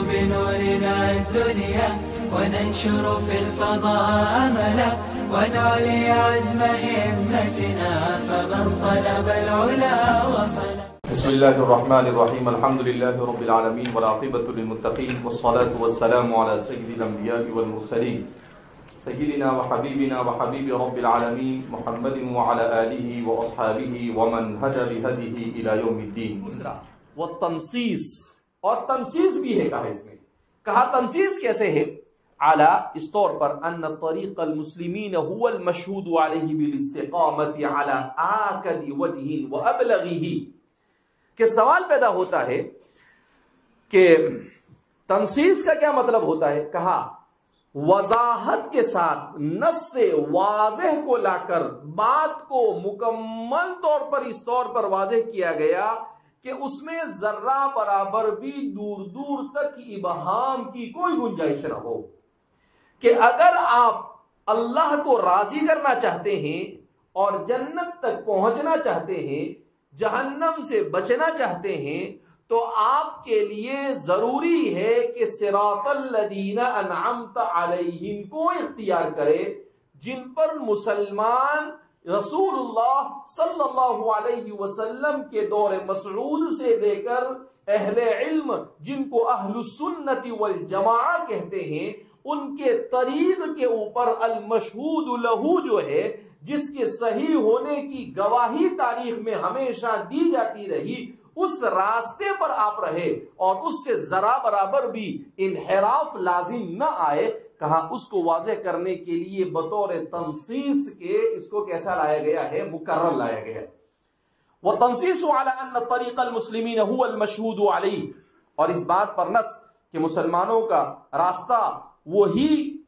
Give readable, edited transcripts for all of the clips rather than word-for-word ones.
بنورنا الدنيا وننشر في الفضاء أملا ونعلي عزم همتنا فمن طلب العلا وصل. بسم الله الرحمن الرحيم. الحمد لله رب العالمين والعاقبة للمتقين والصلاة والسلام على سيد الأنبياء والمرسلين سيدنا وحبيبنا وحبيب رب العالمين محمد وعلى آله وأصحابه ومن هدى بهديه إلى يوم الدين. والتنصیص، اور تنصیص بھی ہے کہا اس میں. کہا تنصیص کیسے ہے؟ اعلیٰ اس طور پر ان طریق المسلمین هو المشہود علیہ بالاستقامت علی آکد وجہ وابلغہ. کہ سوال پیدا ہوتا ہے کہ تنصیص کا کیا مطلب ہوتا ہے؟ کہا وضاحت کے ساتھ نص سے واضح کو لا کر بات کو مکمل طور پر اس طور پر واضح کیا گیا کہ اس میں ذرہ برابر بھی دور دور تک ابہام کی کوئی گنجائش نہ ہو. کہ اگر آپ اللہ کو راضی کرنا چاہتے ہیں اور جنت تک پہنچنا چاہتے ہیں، جہنم سے بچنا چاہتے ہیں، تو آپ کے لیے ضروری ہے کہ صراط الذین انعمت علیہم کو اختیار کرے، جن پر مسلمان رسول اللہ صلی اللہ علیہ وسلم کے دور مسعود سے لے کر اہل علم جن کو اہل السنت والجماعہ کہتے ہیں، ان کے طریق کے اوپر المشہود لہو جو ہے، جس کے صحیح ہونے کی گواہی تاریخ میں ہمیشہ دی جاتی رہی، اس راستے پر آپ رہے اور اس سے ذرا برابر بھی انحراف لازم نہ آئے. کہا اس کو واضح کرنے کے لیے بطور تنصیص کے اس کو کیسا لایا گیا ہے؟ مکرر لایا گیا. وَتَنصِيصُ عَلَىٰ أَنَّ طَرِيقَ الْمُسْلِمِينَ هُوَ الْمَشْهُودُ عَلَيْهِ. اور اس بات پر نص کہ مسلمانوں کا راستہ وہی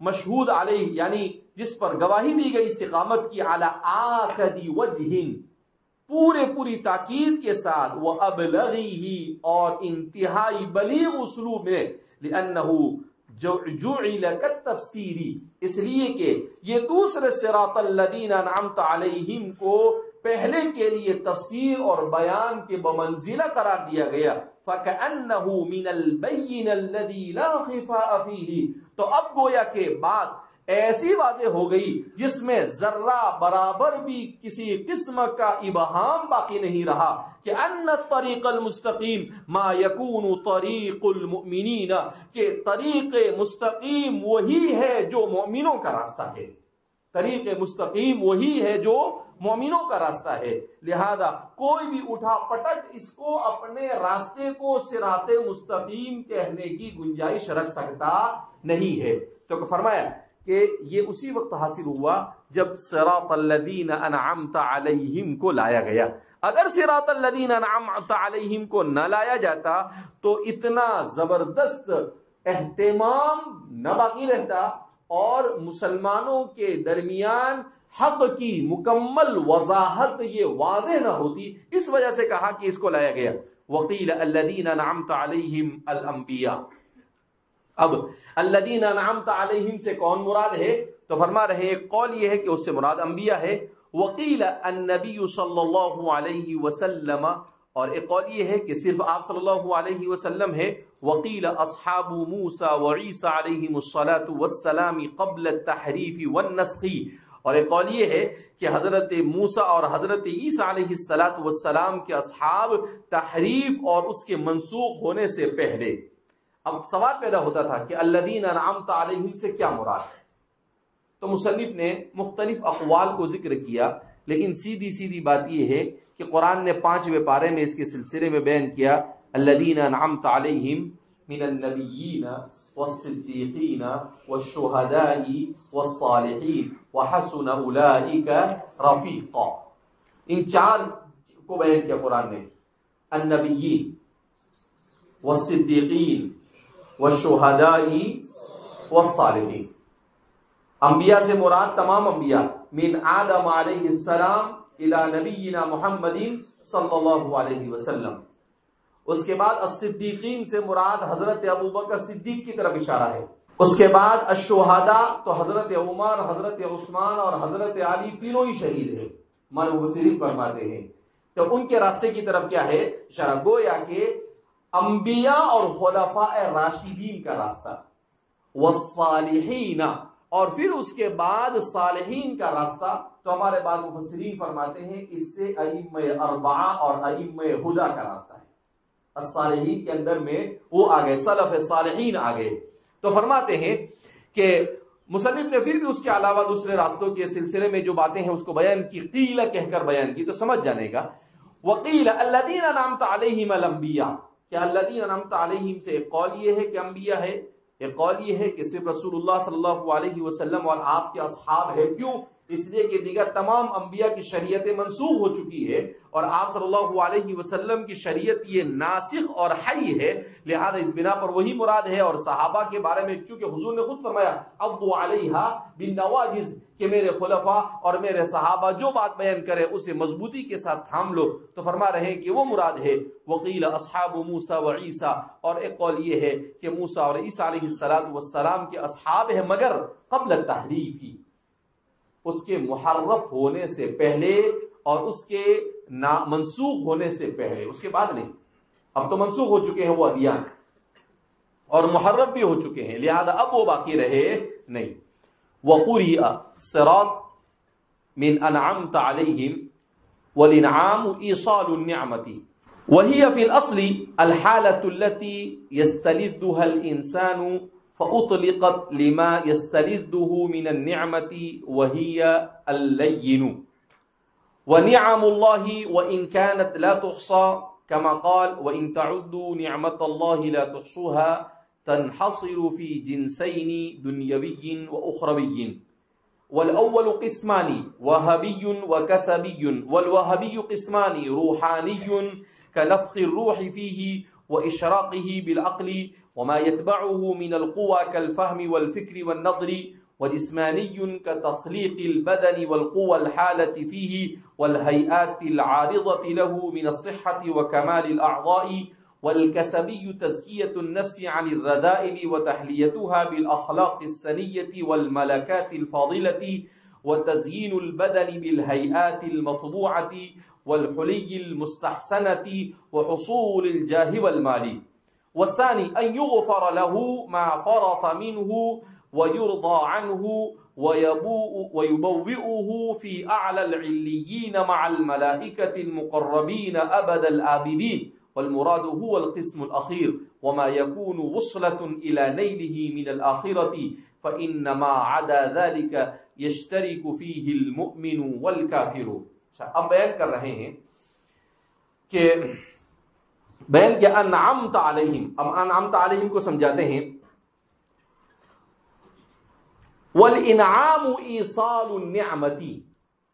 مشہود علیہ، یعنی جس پر گواہی دی گئی استقامت کی، عَلَىٰ آکَدِ وَجْهٍ، پوری تاکید کے ساتھ، وَأَبْلَغِهِ، اور انتہائی بلیغ اسلوب میں، لِأَنَّهُ جُعِلَ كَالتَّفْسِيرِ، اس لیے کہ یہ دوسرے صراط الذین انعمت علیہم کو پہلے کے لیے تفسیر اور بیان کے بمنزلہ قرار دیا گیا. فَكَأَنَّهُ مِنَ الْبَيِّنَ الَّذِي لَا خِفَاءَ فِيهِ، تو اب گویا کہ بات ایسی واضح ہو گئی جس میں ذرہ برابر بھی کسی قسم کا ابہام باقی نہیں رہا، کہ ان الطریق المستقیم ما یکون طریق المؤمنین، کہ طریق مستقیم وہی ہے جو مومنوں کا راستہ ہے. طریق مستقیم وہی ہے جو مومنوں کا راستہ ہے. لہذا کوئی بھی اٹھا پٹک اس کو اپنے راستے کو صراط مستقیم کہنے کی گنجائش رکھ سکتا نہیں ہے. تو فرمایا کہ یہ اسی وقت حاصل ہوا جب صراط الذین انعمت علیہم کو لایا گیا. اگر صراط الذین انعمت علیہم کو نہ لایا جاتا تو اتنا زبردست اہتمام نہ باقی رہتا اور مسلمانوں کے درمیان حق کی مکمل وضاحت یہ واضح نہ ہوتی. اس وجہ سے کہا کہ اس کو لایا گیا. وقیل الذین انعمت علیہم الانبیاء. اب الذین انعمت علیہم سے کون مراد ہے؟ تو فرما رہے ایک قول یہ ہے کہ اس سے مراد انبیاء ہے. وقیل النبی صلی اللہ علیہ وسلم، اور ایک قول یہ ہے کہ صرف آپ صلی اللہ علیہ وسلم ہے. وقیل اصحاب موسیٰ وعیسیٰ علیہم الصلاۃ والسلام قبل التحریف والنسخ، اور ایک قول یہ ہے کہ حضرت موسیٰ اور حضرت عیسیٰ علیہ السلام کے اصحاب تحریف اور اس کے منسوخ ہونے سے پہلے. اب سوال پیدا ہوتا تھا کہ الذین انعمت علیہم سے کیا مراد ہے؟ تو مصنف نے مختلف اقوال کو ذکر کیا، لیکن سیدھی بات یہ ہے کہ قرآن نے 5ویں پارے میں اس کے سلسلے میں بیان کیا الذین انعمت علیہم من النبیین والصدیقین والشہداء والصالحین وحسن اولئک رفیقا. ان 4 کو بیان کیا قرآن نے، النبیین والصدیقین والشہداء والصالحین. انبیاء سے مراد تمام انبیاء، من آدم علیہ السلام الى نبینا محمد صلی اللہ علیہ وسلم. اس کے بعد الصدیقین سے مراد حضرت ابوبکر صدیق کی طرف اشارہ ہے. اس کے بعد الشہداء تو حضرت عمر، حضرت عثمان اور حضرت علی تینوں ہی شہید ہیں، مفسرین فرماتے ہیں. تو ان کے راستے کی طرف کیا ہے اشارہ؟ گویا کہ انبیاء اور خلفاء راشدین کا راستہ، والصالحین، اور پھر اس کے بعد صالحین کا راستہ. تو ہمارے بعض مفسرین فرماتے ہیں اس سے ائمہ اربعہ اور ائمہ ہدی کا راستہ ہے. الصالحین کے اندر میں وہ آ گئے، سلف صالحین آ گئے. تو فرماتے ہیں کہ مصنف نے پھر بھی اس کے علاوہ دوسرے راستوں کے سلسلے میں جو باتیں ہیں اس کو بیان کی، قیل کہہ کر بیان کی، تو سمجھ جانے گا. وقیل الذین انعمت علیہم الانبیاء، کہ الذین انعمت علیہم سے ایک قول یہ ہے کہ انبیاء ہے، ایک قول یہ ہے کہ صرف رسول اللہ صلی اللہ علیہ وسلم اور آپ کے اصحاب ہے. کیوں؟ اس لیے کہ دیگر تمام انبیاء کی شریعت منسوخ ہو چکی ہے اور آپ صلی اللہ علیہ وسلم کی شریعت یہ ناسخ اور حی ہے، لہذا اس بنا پر وہی مراد ہے. اور صحابہ کے بارے میں چونکہ حضور نے خود فرمایا عضوا علیہا بالنواجذ، کہ میرے خلفاء اور میرے صحابہ جو بات بیان کرے اسے مضبوطی کے ساتھ تھام لو. تو فرما رہے ہیں کہ وہ مراد ہے. وقیل اصحاب موسیٰ و عیسیٰ، اور ایک قول یہ ہے کہ موسیٰ اور عیسیٰ علیہ السلام کے اصحاب ہیں، مگر قبل التحریف، اس کے محرف ہونے سے پہلے اور اس کے منسوخ ہونے سے پہلے، اس کے بعد نہیں. اب تو منسوخ ہو چکے ہیں وہ ادیان اور محرف بھی ہو چکے ہیں، لہذا اب وہ باقی رہے نہیں. وَقُرِئَ صِرَاطٌ مِّنْ أَنْعَمْتَ عَلَيْهِمْ، وَالْإِنْعَامُ إِيصَالُ النِّعْمَةِ وَهِيَ فِي الْأَصْلِ الْحَالَةُ الَّتِي يَسْتَلِذُّهَا الْإِنسَانُ فأطلقت لما يستلذه من النعمة وهي اللين، ونعم الله وإن كانت لا تحصى كما قال وإن تعدوا نعمة الله لا تحصوها تنحصر في جنسين دنيوي وأخروي. والأول قسمان وهبي وكسبي، والوهبي قسمان روحاني كنفخ الروح فيه وإشراقه بالعقل وما يتبعه من القوى كالفهم والفكر والنظر، وجسماني كتخليق البدن والقوى الحالة فيه والهيئات العارضة له من الصحة وكمال الأعضاء، والكسبي تزكية النفس عن الرذائل وتحليتها بالأخلاق السنية والملكات الفاضلة، وتزيين البدن بالهيئات المطبوعة والحلي المستحسنة وحصول الجاه والمال. والثاني أن يغفر له ما فرط منه ويرضى عنه ويبوئه في أعلى العليين مع الملائكة المقربين أبد الآبدين، والمراد هو القسم الأخير وما يكون وصلة إلى نيله من الآخرة، فإنما عدا ذلك يشترك فيه المؤمن والكافر. اب بیان کر رہے ہیں کہ بیان کیا انعمت علیہم. اب انعمت علیہم کو سمجھاتے ہیں. والانعام ایصال النعمتی،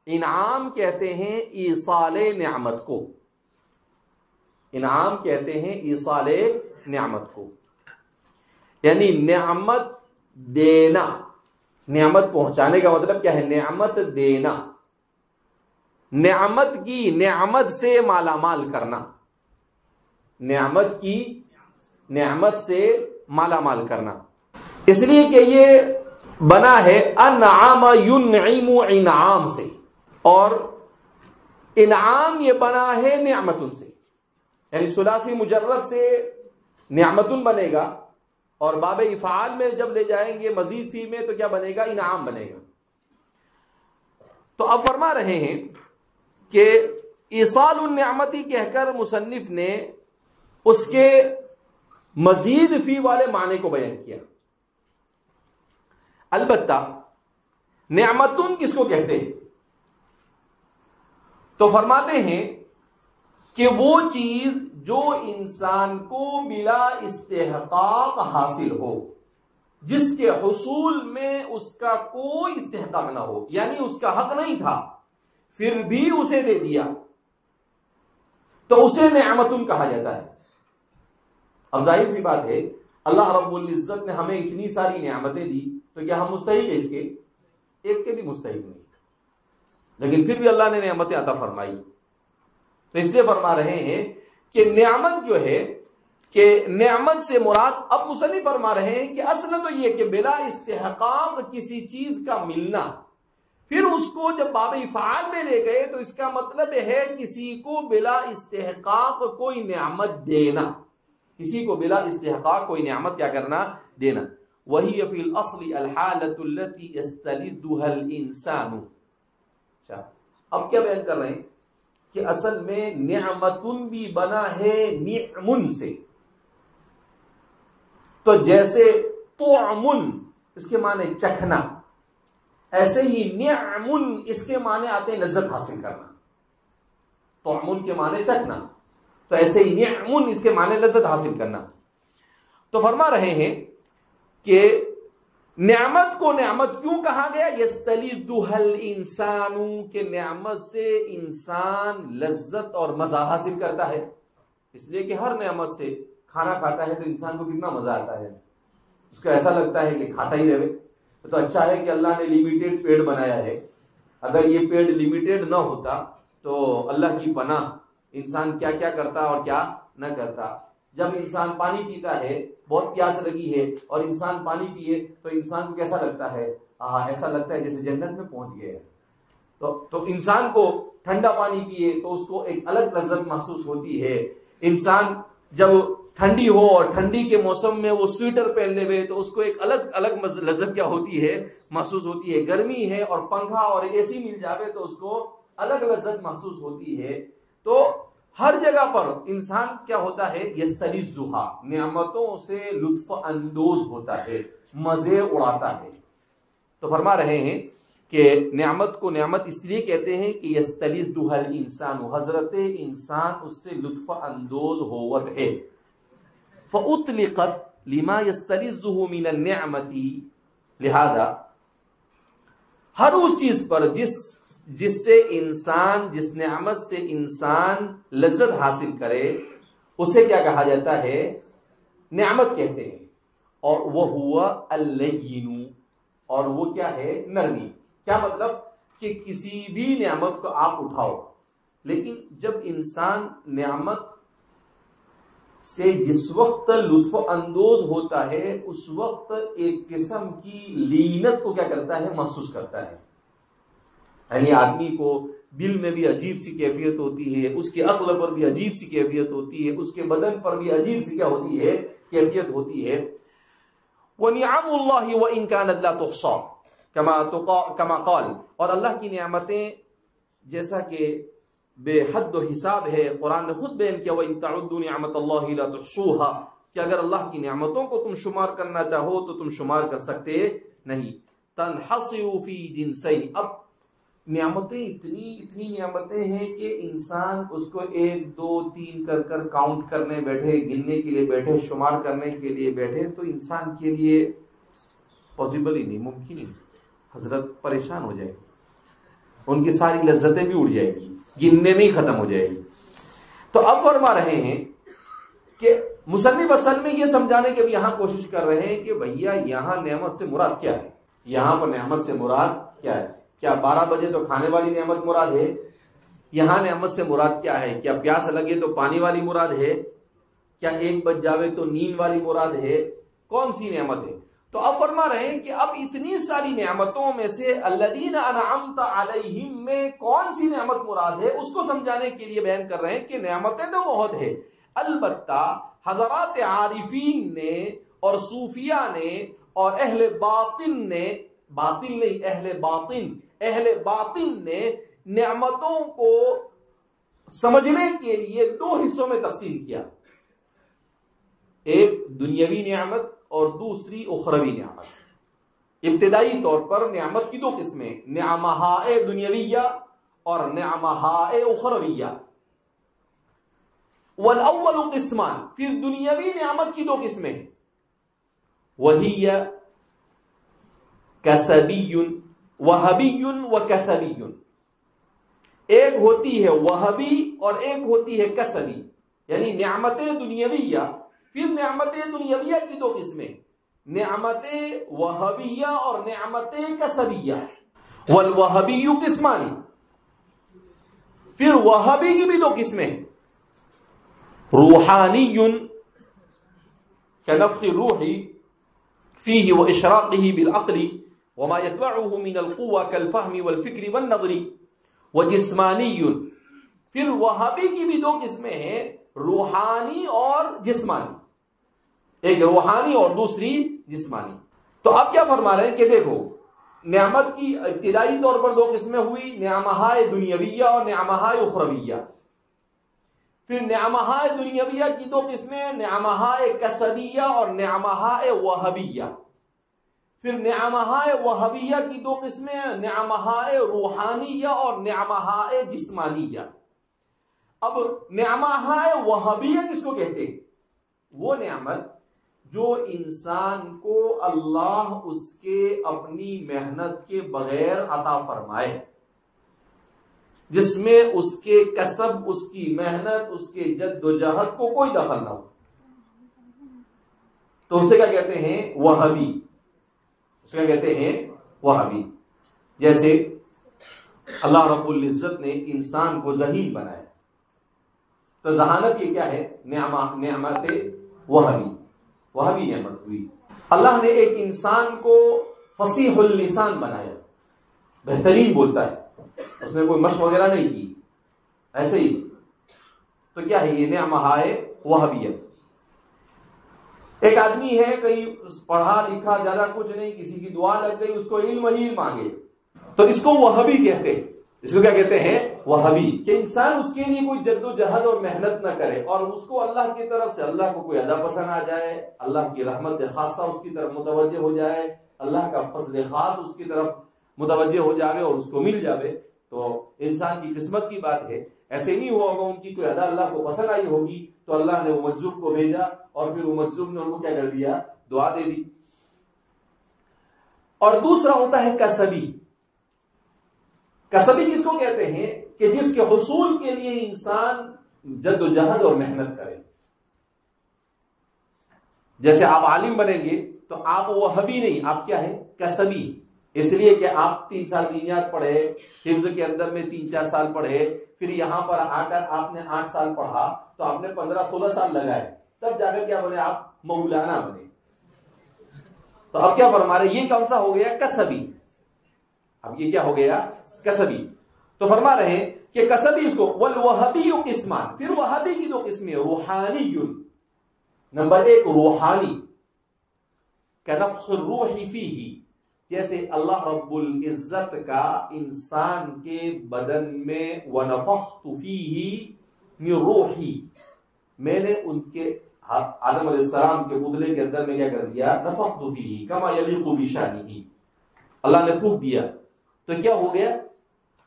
انعام کہتے ہیں ایصال نعمت کو، انعام کہتے ہیں ایصال نعمت کو، یعنی نعمت دینا. نعمت پہنچانے کا مطلب کیا ہے؟ نعمت دینا، نعمت کی نعمت سے مالا مال کرنا، نعمت کی نعمت سے مالا مال کرنا. اس لیے کہ یہ بنا ہے انعام ینعم انعام سے، اور انعام یہ بنا ہے نعمتن سے، یعنی ثلاثی مجرد سے نعمتن بنے گا، اور باب افعال میں جب لے جائیں گے مزید فی میں تو کیا بنے گا؟ انعام بنے گا. تو اب فرما رہے ہیں کہ ایصال النعمتی کہہ کر مصنف نے اس کے مزید فی والے معنی کو بیان کیا. البتہ نعمتن کس کو کہتے ہیں؟ تو فرماتے ہیں کہ وہ چیز جو انسان کو بلا استحقاق حاصل ہو، جس کے حصول میں اس کا کوئی استحقاق نہ ہو، یعنی اس کا حق نہیں تھا پھر بھی اسے دے دیا، تو اسے نعمتن کہا جاتا ہے. اب ظاہر سی بات ہے اللہ رب العزت نے ہمیں اتنی ساری نعمتیں دی، تو کیا ہم مستحق ہیں اس کے؟ ایک کے بھی مستحق نہیں، لیکن پھر بھی اللہ نے نعمتیں عطا فرمائی. تو اس لیے فرما رہے ہیں کہ نعمت جو ہے، کہ نعمت سے مراد، اب مصنف فرما رہے ہیں کہ اصل تو یہ کہ بلا استحقاق کسی چیز کا ملنا، پھر اس کو جب باب افعال میں لے گئے تو اس کا مطلب ہے کسی کو بلا استحقاق کوئی نعمت دینا. کسی کو بلا استحقاق کوئی نعمت کیا کرنا، دینا. وہی فی الاصل الحالۃ التي يستلذها الانسان. اچھا اب کیا بیان کر رہے ہیں کہ اصل میں نعمتن بھی بنا ہے نعمن سے. تو جیسے طعمن اس کے معنی چکھنا، ایسے ہی نعمن اس کے معنی آتے ہیں لذت حاصل کرنا. طعمن کے معنی چکھنا، تو ایسے ہی نعمن اس کے معنی لذت حاصل کرنا. تو فرما رہے ہیں کہ نعمت کو نعمت کیوں کہا گیا؟ یستلذها الانسان، کہ نعمت سے انسان لذت اور مزہ حاصل کرتا ہے. اس لیے کہ ہر نعمت سے کھانا کھاتا ہے تو انسان کو کتنا مزہ آتا ہے، اس کو ایسا لگتا ہے کہ کھاتا ہی رہے. تو اچھا ہے کہ اللہ نے لمیٹڈ پیڑ بنایا ہے. اگر یہ پیڑ لمیٹڈ نہ ہوتا تو اللہ کی پناہ انسان کیا کیا کرتا اور کیا نہ کرتا. جب انسان پانی پیتا ہے، بہت پیاس لگی ہے اور انسان پانی پیے تو انسان کو کیسا لگتا ہے؟ ایسا لگتا ہے جیسے جنت میں پہنچ گئے. تو انسان کو ٹھنڈا پانی پیے تو اس کو ایک الگ لذت محسوس ہوتی ہے. انسان جب ٹھنڈی ہو اور ٹھنڈی کے موسم میں وہ سویٹر پہن لے ہوئے تو اس کو ایک الگ لذت کیا ہوتی ہے، محسوس ہوتی ہے. گرمی ہے اور پنکھا اور اے سی مل جاوے تو اس کو الگ لذت محسوس ہوتی ہے. تو ہر جگہ پر انسان کیا ہوتا ہے؟ یستلذھا، نعمتوں سے لطف اندوز ہوتا ہے، مزے اڑاتا ہے. تو فرما رہے ہیں کہ نعمت کو نعمت اس لیے کہتے ہیں کہ یستلذھا الانسان، حضرت انسان اس سے لطف اندوز ہوت ہے. فاطلقت لما یستلذہ من النعمت، لہذا ہر اس چیز پر جس سے انسان، جس نعمت سے انسان لذت حاصل کرے اسے کیا کہا جاتا ہے؟ نعمت کہتے ہیں. اور وہ ہوا اللین، اور وہ کیا ہے؟ نرمی. کیا مطلب؟ کہ کسی بھی نعمت کو آپ اٹھاؤ، لیکن جب انسان نعمت سے جس وقت لطف اندوز ہوتا ہے اس وقت ایک قسم کی لینت کو کیا کرتا ہے؟ محسوس کرتا ہے. یعنی آدمی کو دل میں بھی عجیب سی کیفیت ہوتی ہے، اس کے عقل پر بھی عجیب سی کیفیت ہوتی ہے، اس کے بدن پر بھی عجیب سی کیا ہوتی ہے؟ کیفیت ہوتی ہے. وَنِعَمُ اللَّهِ وَإِن كَانَتْ لَا تُحْصَىٰ كما قال، اور اللہ کی نعمتیں جیسا کہ بے حد و حساب ہے. قرآن نے خود بیان کیا وَإِن تَعُدُّوا نِعْمَةَ اللَّهِ لَا تُحْصُوهَا، کہ اگر اللہ کی نعمتوں کو تم شمار کرنا چاہو تو تم شمار کر سکتے نہیں. تَنْحَصِرُ فِي جِنْسَيْنِ، اب نعمتیں اتنی نعمتیں ہیں کہ انسان اس کو 1 2 3 کر کاؤنٹ کرنے بیٹھے، گننے کے لیے بیٹھے، شمار کرنے کے لیے بیٹھے تو انسان کے لیے پاسبل ہی نہیں، ممکن ہی نہیں. حضرت پریشان ہو جائے گی، ان کی ساری لذتیں بھی اڑ جائے گی، گننے میں ہی ختم ہو جائے گی. تو اب فرما رہے ہیں کہ مصنف اصل میں یہ سمجھانے کے بھی یہاں کوشش کر رہے ہیں کہ بھیا یہاں نعمت سے مراد کیا ہے. یہاں پر نعمت سے مراد کیا ہے؟ کیا 12 بجے تو کھانے والی نعمت مراد ہے؟ یہاں نعمت سے مراد کیا ہے؟ کیا پیاس لگے تو پانی والی مراد ہے؟ کیا 1 بج جاوے تو نیند والی مراد ہے؟ کون سی نعمت ہے؟ تو اب فرما رہے ہیں کہ اب اتنی ساری نعمتوں میں سے الذین انعمت علیہم میں کون سی نعمت مراد ہے اس کو سمجھانے کے لیے بیان کر رہے ہیں کہ نعمتیں تو بہت ہے. البتہ حضرات عارفین نے اور صوفیہ نے اور اہل باطن نے، باطن نہیں اہل باطن نے نعمتوں کو سمجھنے کے لیے 2 حصوں میں تقسیم کیا. ایک دنیاوی نعمت اور دوسری اخروی نعمت. ابتدائی طور پر نعمت کی 2 قسمیں، نعمہائے دنیاویہ اور نعمہائے اخرویہ. والاول قسمان، پھر دنیاوی نعمت کی 2 قسمیں ہیں. وہی کسبی، وہبی و کسبی. ایک ہوتی ہے وہبی اور ایک ہوتی ہے کسبی، یعنی نعمت دنیاویہ. پھر نعمت دنیاویہ کی 2 قسمیں، نعمت وہبیہ اور نعمت کسبیہ. والوہبی قسمان، پھر وہبی کی بھی 2 قسمیں، روحانی كنفخ الروح فيه وإشراقه بالعقل وما يتبعه من القوة كالفهم والفكر والنظر، وجسمانی. پھر وہابی کی بھی 2 قسمیں ہیں، روحانی اور جسمانی. ایک روحانی اور دوسری جسمانی. تو اب کیا فرما رہے ہیں کہ دیکھو نعمت کی ابتدائی طور پر 2 قسمیں ہوئی، نعمہ دنیویہ اور نعمہ اخرویہ. پھر نعمہ دنیویہ کی 2 قسمیں، نعمہ کسبیہ اور نعمہ وہبیہ. پھر نعمہ وہبیہ کی 2 قسمیں، نعمہ روحانیہ اور نعمہ جسمانیہ. اب نعمہ وہبیہ کس کو کہتے ہیں؟ وہ نعمت جو انسان کو اللہ اس کے اپنی محنت کے بغیر عطا فرمائے، جس میں اس کے کسب، اس کی محنت، اس کے جد و جہد کو کوئی دخل نہ ہو، تو اسے کیا کہتے ہیں؟ وہابی. اسے کیا کہتے ہیں؟ وہابی. جیسے اللہ رب العزت نے انسان کو ذہین بنایا، تو ذہانت یہ کیا ہے؟ نعمت وہابی. وہابی نعمت ہوئی. اللہ نے ایک انسان کو فصیح اللسان بنایا، بہترین بولتا ہے، اس نے کوئی مشق وغیرہ نہیں کی، ایسے ہی. تو کیا ہے یہ؟ نعمہ وہابیہ. ایک آدمی ہے، کہیں پڑھا لکھا زیادہ کچھ نہیں، کسی کی دعا لگ گئی، اس کو علم ہی مانگے، تو اس کو وہابی کہتے ہیں. اس کو کیا کہتے ہیں؟ وہابی. کہ انسان اس کے لیے کوئی جد و جہد اور محنت نہ کرے، اور اس کو اللہ کی طرف سے اللہ کو کوئی ادا پسند آ جائے، اللہ کی رحمت خاصہ اس کی طرف متوجہ ہو جائے، اللہ کا فضل خاص اس کی طرف متوجہ ہو جاوے اور اس کو مل جاوے، تو انسان کی قسمت کی بات ہے. ایسے نہیں ہوا ہوگا ان کی کوئی ادا اللہ کو پسند آئی ہوگی تو اللہ نے وہ مجذوب کو بھیجا اور پھر وہ مجذوب نے ان کو کیا کر دیا؟ دعا دے دی. اور دوسرا ہوتا ہے کسبی. کسبی کس کو کہتے ہیں؟ کہ جس کے حصول کے لیے انسان جد و جہد اور محنت کرے. جیسے آپ عالم بنیں گے تو آپ وہابی نہیں، آپ کیا ہے؟ کسبی. اس لیے کہ آپ 3 سال دینیات پڑھے، حفظ کے اندر میں 3-4 سال پڑھے، پھر یہاں پر آ کر آپ نے 8 سال پڑھا، تو آپ نے 15-16 سال لگائے، تب جا کر کیا بنے؟ آپ مولانا بنے. تو اب کیا فرما رہے؟ یہ کون سا ہو گیا؟ کسبی. اب یہ کیا ہو گیا؟ کسبی. تو فرما رہے ہیں کہ کسبی اس کو والوہبی قسمان. پھر وہابی کی 2 قسمیں، روحانی. نمبر 1 روحانی، کَنَفْخِ الرُّوحِ فِيهِ، جیسے اللہ رب العزت کا انسان کے بدن میں وَنَفَخْتُ فِيهِ مِنْ رُوحِي، میں نے ان کے آدم علیہ السلام کے پتلے کے اندر میں کیا کر دیا؟ نَفَخْتُ فِيهِ كَمَا يَلِيقُ بِشَانِهِ. اللہ نے پھونک دیا تو کیا ہو گیا؟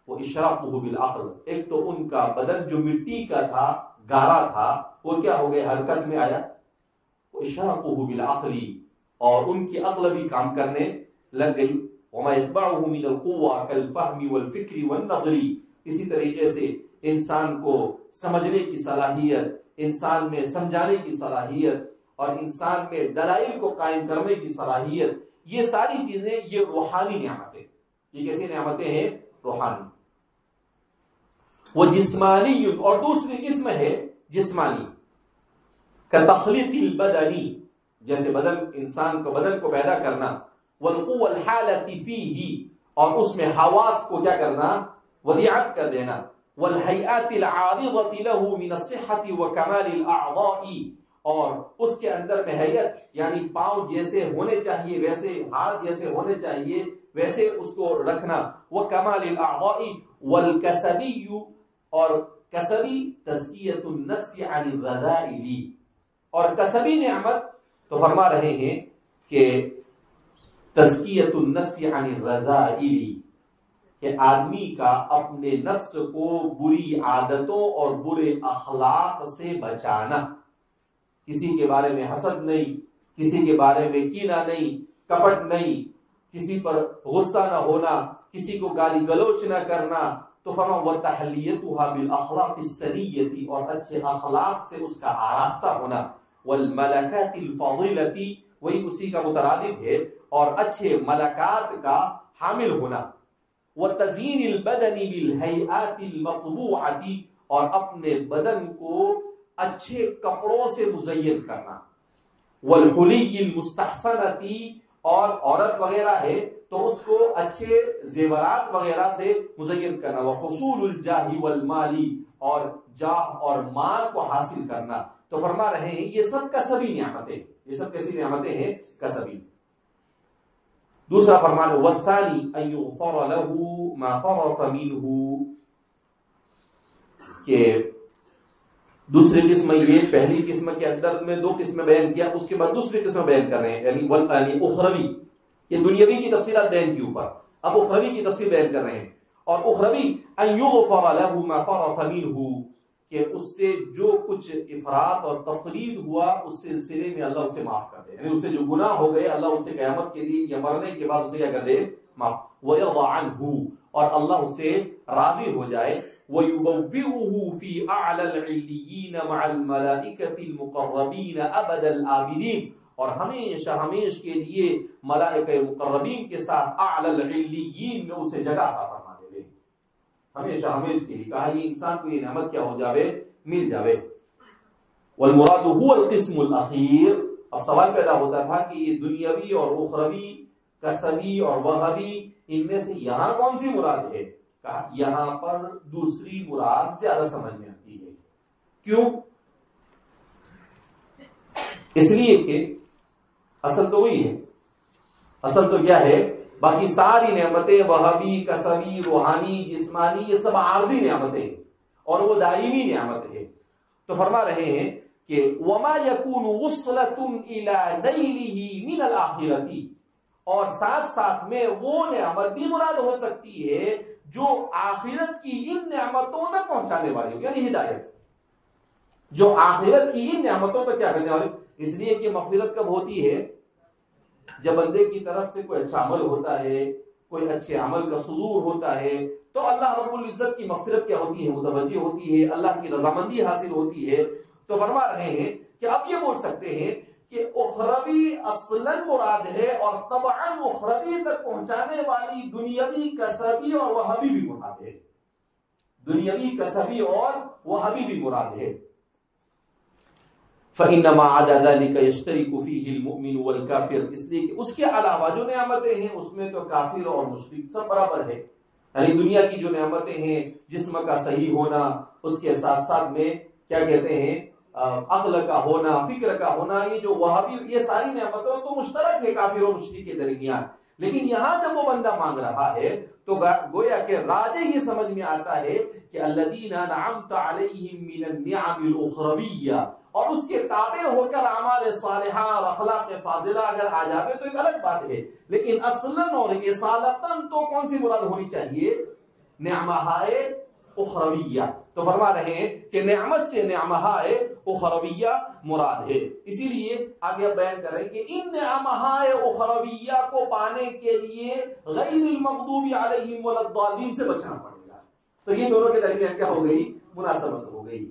وہ اشراقہ بالعقل. ایک تو ان کا بدن جو مٹی کا تھا، گارا تھا، وہ کیا ہو گیا؟ حرکت میں آیا. وہ اشراقہ بالعقل، اور ان کی عقل بھی کام کرنے لگ گئی. وما يتبعه من القوة كالفهم والفكر والنظر. اسی طریقے سے انسان کو سمجھنے کی صلاحیت، انسان میں سمجھانے کی صلاحیت، اور انسان میں دلائل کو قائم کرنے کی صلاحیت، یہ ساری چیزیں یہ روحانی نعمتیں. یہ کیسی نعمتیں ہیں؟ روحانی. وہ جسمانی، اور دوسری قسم ہے جسمانی، کتخلیق البدنی، جیسے بدن، انسان کو بدن کو پیدا کرنا، والقوة الحالة فيه، اور اس میں حواس کو کیا کرنا؟ ودیعت کر دینا، والحیات العارضة له من الصحة وكمال الأعضاء، اور اس کے اندر میں حیت یعنی پاؤں جیسے ہونے چاہیے ویسے، ہاتھ جیسے ہونے چاہیے ویسے اس کو رکھنا. وکمال الاعضاء والکسبی، اور کسبی تزکیۃ النفس عن الرذائل. اور کسبی نعمت تو فرما رہے ہیں کہ تزکیۃ النفس عن الرذائل، کہ آدمی کا اپنے نفس کو بری عادتوں اور برے اخلاق سے بچانا. کسی کے بارے میں حسد نہیں، کسی کے بارے میں کینہ نہیں، کپٹ نہیں، کسی پر غصہ نہ ہونا، کسی کو گالی گلوچ نہ کرنا. تو فرما وَتَحْلِيَتُهَا بِالْأَخْلَاقِ السَّنِيَّةِ، اور اچھے اخلاق سے اس کا آراستہ ہونا. وَالْمَلَكَاتِ الْفَاضِلَةِ، وہی اسی کا مترادف ہے، اور اچھے ملکات کا حامل ہونا. وَتَزْيِينِ الْبَدَنِ بِالْهَيْئَاتِ الْمَطْبُوعَةِ، اور اپنے بدن کو اچھے کپڑوں سے مزین کرنا. وَالْحُلِيِّ الْمُسْتَحْسَنَةِ، اور عورت وغیرہ ہے تو اس کو اچھے زیورات وغیرہ سے مزین کرنا. وحصول الجاہ والمال، اور جاہ اور مال کو حاصل کرنا. تو فرما رہے ہیں یہ سب کسبی نعمتیں، یہ سب کیسی نعمتیں ہیں؟ کسبی۔ دوسرا فرمان والثانی ان یغفر له ما فرط منه، کہ دوسری قسم یہ پہلی قسم کے اندر میں دو قسمیں بیان کیا، اس کے بعد دوسری قسم بیان کر رہے ہیں، یعنی اخروی، یہ دنیاوی کی تفصیلات بیان کی اوپر، اب اخروی کی تفصیل بیان کر رہے ہیں۔ اور اخروی ان یغفر له ما فرط منه، کہ اس سے جو کچھ افراط اور تفرید ہوا اس سلسلے میں اللہ اسے معاف کر دے، یعنی اسے جو گناہ ہو گئے اللہ اسے قیامت کے دن یا مرنے کے بعد اسے کیا کر دے؟ معاف۔ وَيَرْضَ عَنْهُ، اور اللہ اسے راضی ہو جائے۔ وَيُبَوِّئُهُ فِي أَعْلَى الْعِلِّيِّينَ مَعَ الْمَلَائِكَةِ الْمُقَرَّبِينَ أَبَدَ الْآبِدِينَ، اور ہمیشہ ہمیش کے لیے ملائکہ مقربین کے ساتھ اعلی العلیین میں اسے جگہ عطا فرما دے، ہمیشہ ہمیش کے لیے۔ کہا یہ انسان کو یہ نعمت کیا ہو جاوے؟ مل جاوے۔ والمراد هو القسم الاخیر، اب سوال پیدا ہوتا تھا کہ یہ دنیاوی اور اخروی، کسبی اور وہبی، ان میں سے یہاں کون سی مراد ہے؟ کہا یہاں پر دوسری مراد زیادہ سمجھ میں آتی ہے۔ کیوں؟ اس لیے کہ اصل تو وہی ہے، اصل تو کیا ہے؟ باقی ساری نعمتیں وہبی، کسبی، روحانی، جسمانی، یہ سب عارضی نعمتیں ہیں اور وہ دائمی نعمت ہے۔ تو فرما رہے ہیں کہ وما يكون وصلة الى نيله من الاخرة، اور ساتھ ساتھ میں وہ نعمت بھی مراد ہو سکتی ہے جو آخرت کی ان نعمتوں تک پہنچانے والی ہو، یعنی ہدایت، جو آخرت کی ان نعمتوں تک کیا کرنے والی۔ اس لیے کہ مغفرت کب ہوتی ہے؟ جب بندے کی طرف سے کوئی اچھا عمل ہوتا ہے، کوئی اچھے عمل کا صدور ہوتا ہے، تو اللہ رب العزت کی مغفرت کیا ہوتی ہے؟ متوجہ ہوتی ہے، اللہ کی رضامندی حاصل ہوتی ہے۔ تو فرما رہے ہیں کہ اب یہ بول سکتے ہیں کہ اخروی اصلاً مراد ہے اور طبعاً اخروی تک پہنچانے والی دنیاوی، کسبی اور وہبی بھی مراد ہے، دنیاوی، کسبی اور وہبی بھی مراد ہے۔ فإنما عدا ذلك يشترك فيه المؤمن والكافر، اس لیے کہ اس کے علاوہ جو نعمتیں ہیں اس میں تو کافر اور مشرک سب برابر ہے، یعنی دنیا کی جو نعمتیں ہیں، جسم کا صحیح ہونا، اس کے ساتھ ساتھ میں کیا کہتے ہیں؟ عقل کا ہونا، فکر کا ہونا، یہ جو وہابی، یہ ساری نعمتوں تو مشترک ہے کافر و مشرک کے درمیان۔ لیکن یہاں جب وہ بندہ مانگ رہا ہے تو گویا کہ راجع یہ سمجھ میں آتا ہے کہ الذین انعمت علیہم من النعم الاخرویہ، اور اس کے تابع ہو کر اعمال صالحہ اور اخلاق فاضلہ اگر آ جاوے تو ایک الگ بات ہے، لیکن اصلاً اور اصالتاً تو کون سی مراد ہونی چاہیے؟ نعمہائے اخرویہ۔ تو فرما رہے ہیں کہ نعمت سے نعمہائے اخرویہ مراد ہے۔ اسی لیے آگے بیان کریں کہ ان نعمہائے اخرویہ کو پانے کے لیے غیر المغضوب علیہم ولا الضالین سے بچنا پڑے گا۔ تو یہ دونوں کے درمیان کیا ہو گئی؟ مناسبت ہو گئی۔